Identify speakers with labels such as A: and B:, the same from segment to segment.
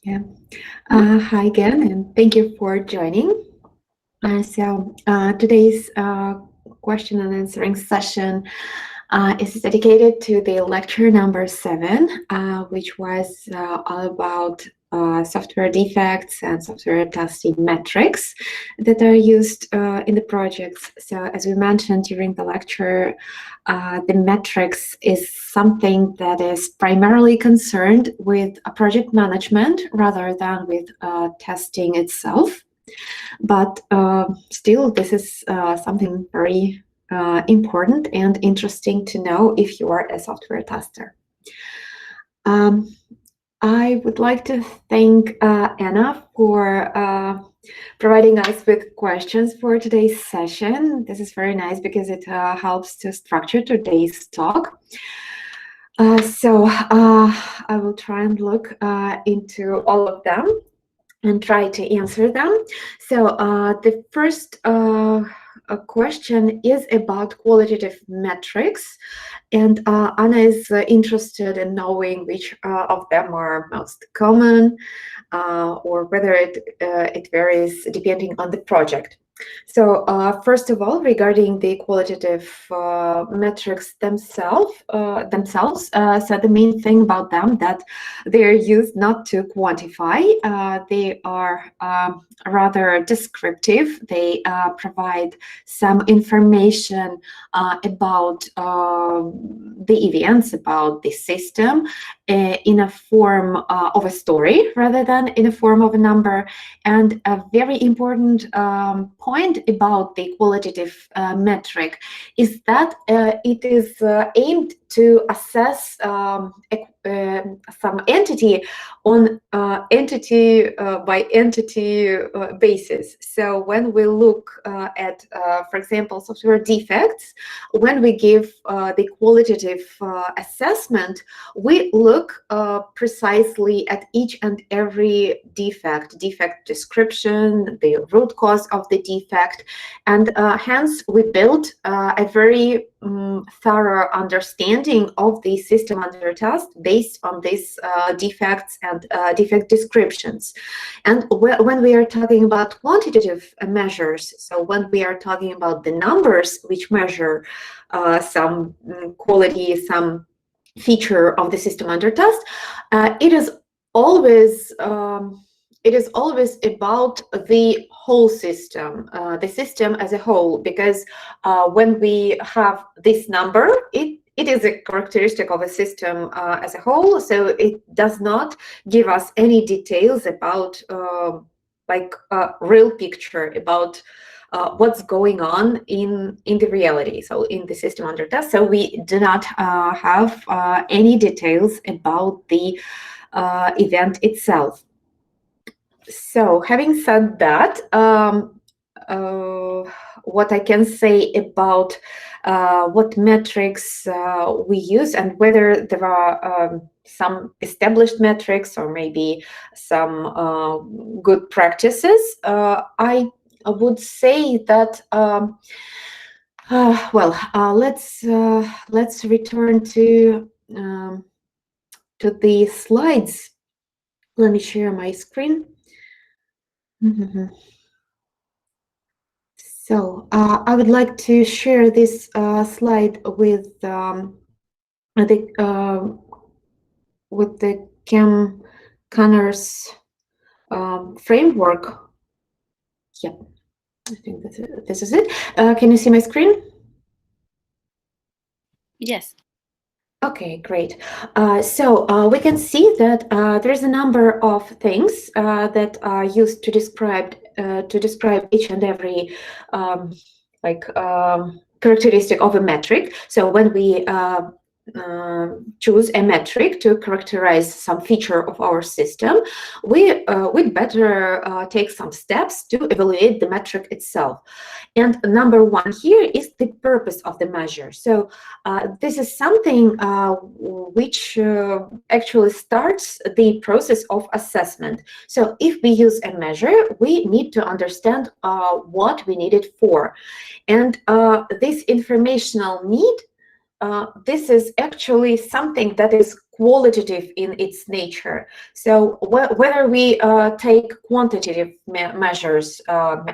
A: Yeah. Hi again, and thank you for joining. Today's question and answering session is dedicated to the lecture number 7, which was all about software defects and software testing metrics that are used in the projects. So as we mentioned during the lecture, the metrics is something that is primarily concerned with project management rather than with testing itself. But still, this is something very important and interesting to know if you are a software tester. I would like to thank Anna for providing us with questions for today's session. This is very nice because it helps to structure today's talk. I will try and look into all of them and try to answer them. So the first question is about qualitative metrics, and Anna is interested in knowing which of them are most common or whether it varies depending on the project. So first of all, regarding the qualitative metrics themselves, so the main thing about them that they are used not to quantify, they are rather descriptive. They provide some information about the events, about the system in a form of a story rather than in a form of a number. And a very important point about the qualitative metric is that it is aimed to assess some entity on entity by entity basis. So when we look at, for example, software defects, when we give the qualitative assessment, we look precisely at each and every defect description, the root cause of the defect, and hence we build a very thorough understanding of the system under test based on these defects and defect descriptions. And when we are talking about quantitative measures, so when we are talking about the numbers which measure some quality, some feature of the system under test, it is always about the whole system, the system as a whole, because when we have this number, it is a characteristic of a system as a whole, so it does not give us any details about like a real picture about what's going on in the reality, so in the system under test. So we do not have any details about the event itself. So having said that, what I can say about what metrics we use and whether there are some established metrics or maybe some good practices, I would say that let's return to the slides. Let me share my screen. So I would like to share this slide with the Connors framework. Yep, I think this is it. Can you see my screen?
B: Yes.
A: Okay, great. So we can see that there's a number of things that are used to describe each and every characteristic of a metric. So when we choose a metric to characterize some feature of our system, we'd better take some steps to evaluate the metric itself. And number one here is the purpose of the measure. So this is something which actually starts the process of assessment. So if we use a measure, we need to understand what we need it for. And this informational need, this is actually something that is qualitative in its nature. So whether we take quantitative measures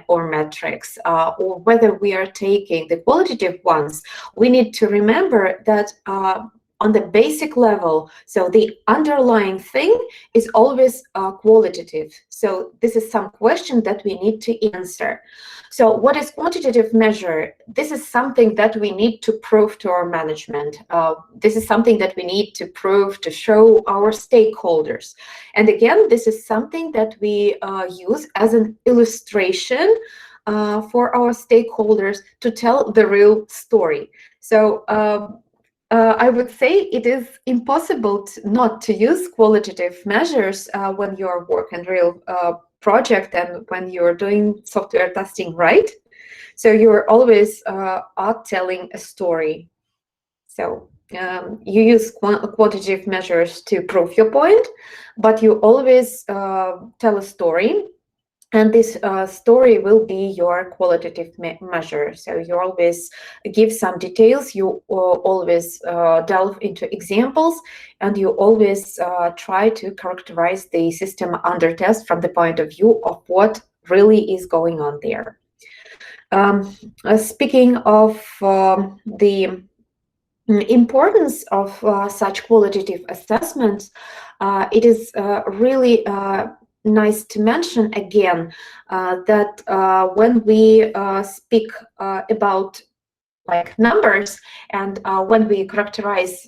A: or metrics, or whether we are taking the qualitative ones, we need to remember that on the basic level, so the underlying thing is always qualitative. So this is some question that we need to answer. So what is quantitative measure? This is something that we need to prove to our management. This is something that we need to prove, to show our stakeholders. And again, this is something that we use as an illustration for our stakeholders to tell the real story. So I would say it is impossible not to use qualitative measures when you're working real project and when you're doing software testing, right? So you're always are telling a story. So you use quantitative measures to prove your point, but you always tell a story. And this story will be your qualitative measure. So you always give some details, you always delve into examples, and you always try to characterize the system under test from the point of view of what really is going on there. Speaking of the importance of such qualitative assessments, it is really nice to mention again that when we speak about like numbers and when we characterize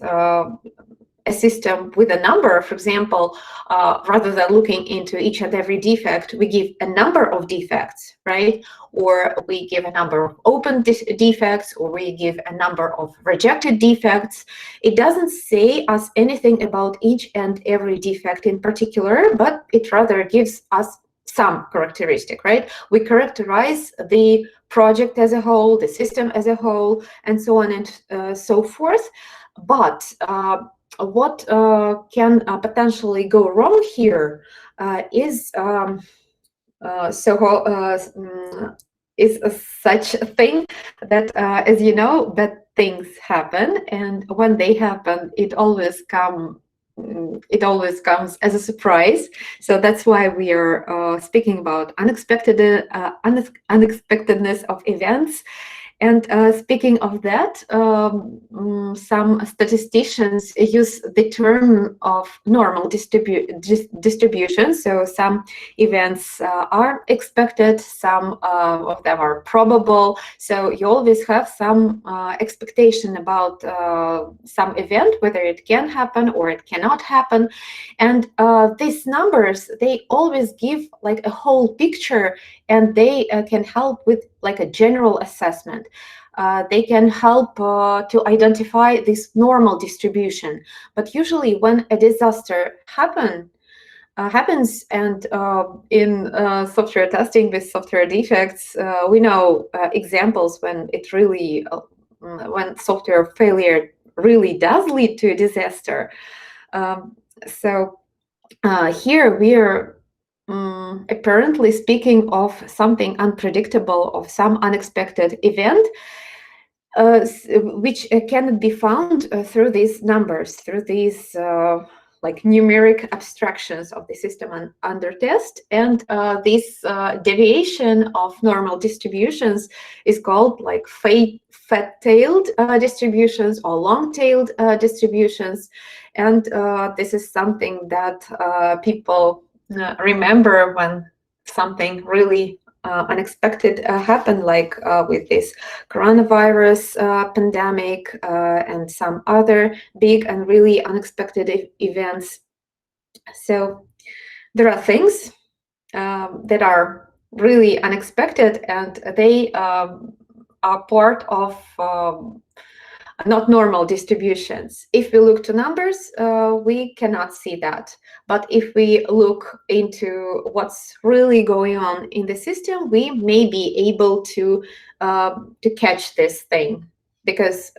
A: a system with a number, for example, rather than looking into each and every defect, we give a number of defects, right? Or we give a number of open defects, or we give a number of rejected defects. It doesn't say us anything about each and every defect in particular, but it rather gives us some characteristic, right? We characterize the project as a whole, the system as a whole, and so on and so forth. But what can potentially go wrong here is such a thing that, as you know, bad things happen, and when they happen, it always comes as a surprise. So that's why we are speaking about unexpectedness of events. And speaking of that, some statisticians use the term of normal distribution. So some events are expected, some of them are probable. So you always have some expectation about some event, whether it can happen or it cannot happen. And these numbers, they always give like a whole picture, and they can help with like a general assessment. They can help to identify this normal distribution. But usually when a disaster happens, and in software testing with software defects, we know examples when it really, when software failure really does lead to a disaster. So here we are apparently speaking of something unpredictable, of some unexpected event, which cannot be found through these numbers, through these like numeric abstractions of the system under test. And this deviation of normal distributions is called like fat-tailed distributions or long-tailed distributions. And this is something that people remember when something really unexpected happened, like with this coronavirus pandemic and some other big and really unexpected events. So there are things that are really unexpected, and they are part of not normal distributions. If we look to numbers, we cannot see that. But if we look into what's really going on in the system, we may be able to catch this thing, because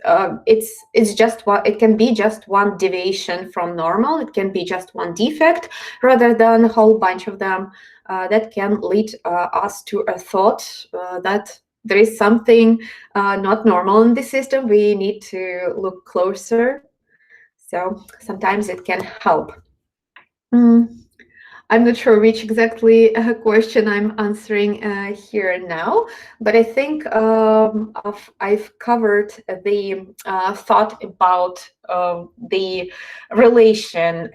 A: it's just it can be just one deviation from normal. It can be just one defect rather than a whole bunch of them that can lead us to a thought that there is something not normal in the system. We need to look closer. So sometimes it can help. I'm not sure which exactly question I'm answering here now, but I think I've covered the thought about the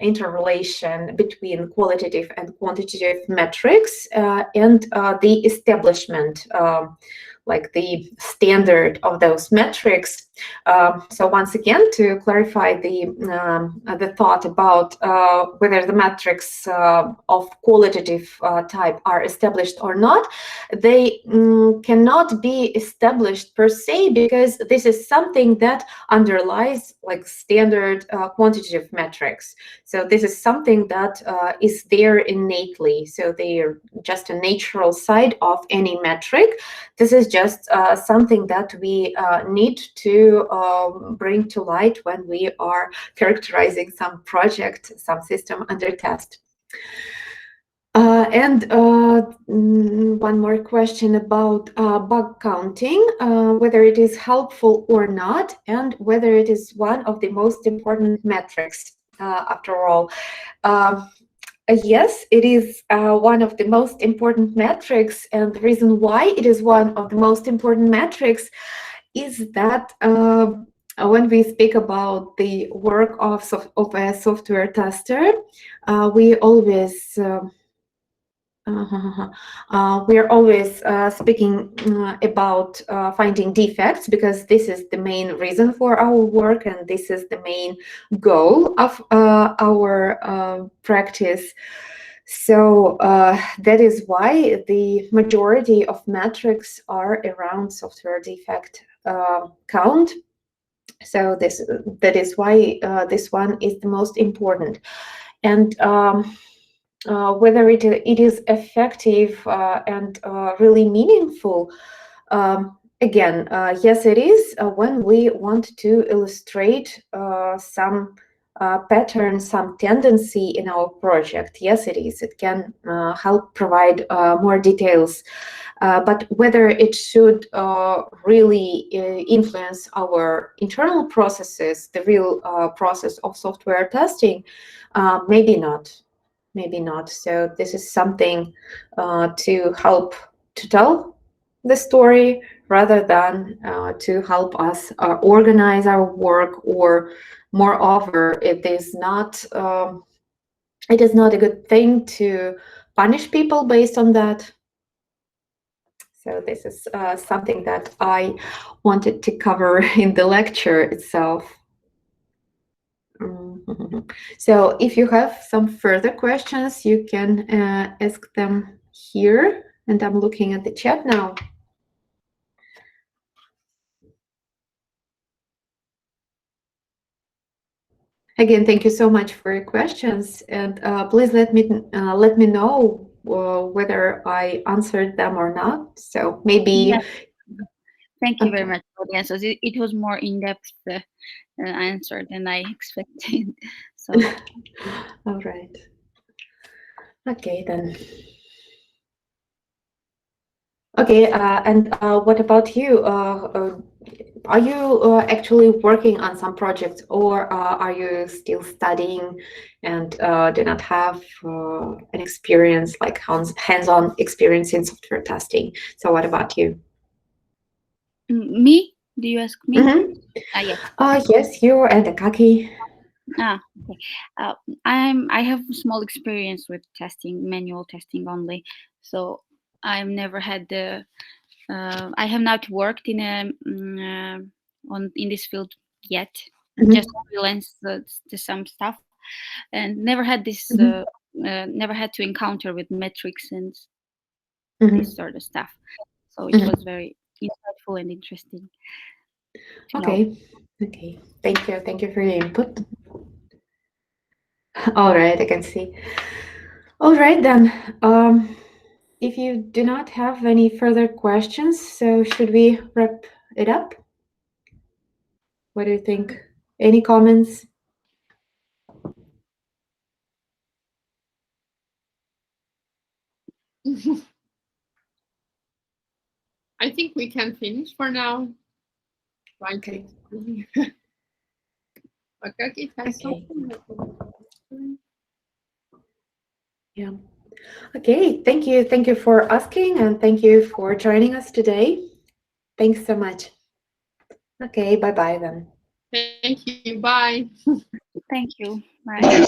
A: interrelation between qualitative and quantitative metrics and the establishment, like the standard of those metrics. So once again, to clarify the thought about whether the metrics of qualitative type are established or not, they cannot be established per se, because this is something that underlies like standard quantitative metrics. So this is something that is there innately. So they are just a natural side of any metric. This is just something that we need to bring to light when we are characterizing some project, some system under test. One more question about bug counting, whether it is helpful or not, and whether it is one of the most important metrics after all. Yes, it is one of the most important metrics, and the reason why it is one of the most important metrics is that when we speak about the work of a software tester, we always we're always speaking about finding defects, because this is the main reason for our work, and this is the main goal of our practice. So that is why the majority of metrics are around software defect count. So that is why this one is the most important. And whether it is effective and really meaningful, again, yes, it is when we want to illustrate some pattern, some tendency in our project. Yes, it is. It can help provide more details. But whether it should really influence our internal processes, the real process of software testing, maybe not. Maybe not. So this is something to help to tell the story, rather than to help us organize our work, or moreover, it is not a good thing to punish people based on that. So this is something that I wanted to cover in the lecture itself. So if you have some further questions, you can ask them here, and I'm looking at the chat now. Again, thank you so much for your questions, and please let me know whether I answered them or not. So maybe.
B: Yeah. Thank you very much for the answers. It was more in-depth answer than I expected. So.
A: All right. Okay, then. Okay, and what about you? Are you actually working on some projects, or are you still studying and do not have an experience, like hands-on experience in software testing? So what about you?
B: Me? Do you ask me?
A: Mm-hmm.
B: Yes.
A: Yes, you and Akaki.
B: Okay. I have small experience with testing, manual testing only. So I've never had the. I have not worked in a in this field yet.
A: Mm-hmm.
B: Just freelance to some stuff, and never had this. Never had to encounter with metrics and this sort of stuff. So it was very insightful and interesting.
A: Okay. Okay. Thank you for your input. All right, I can see. All right, then. If you do not have any further questions, so should we wrap it up? What do you think? Any comments?
C: I think we can finish for now.
A: Okay.
C: как it has
A: Okay.
C: something.
A: Yeah. Okay. Thank you. Thank you for asking, and thank you for joining us today. Thanks so much. Okay. Bye-bye then.
C: Thank you. Bye.
B: Thank you. Bye.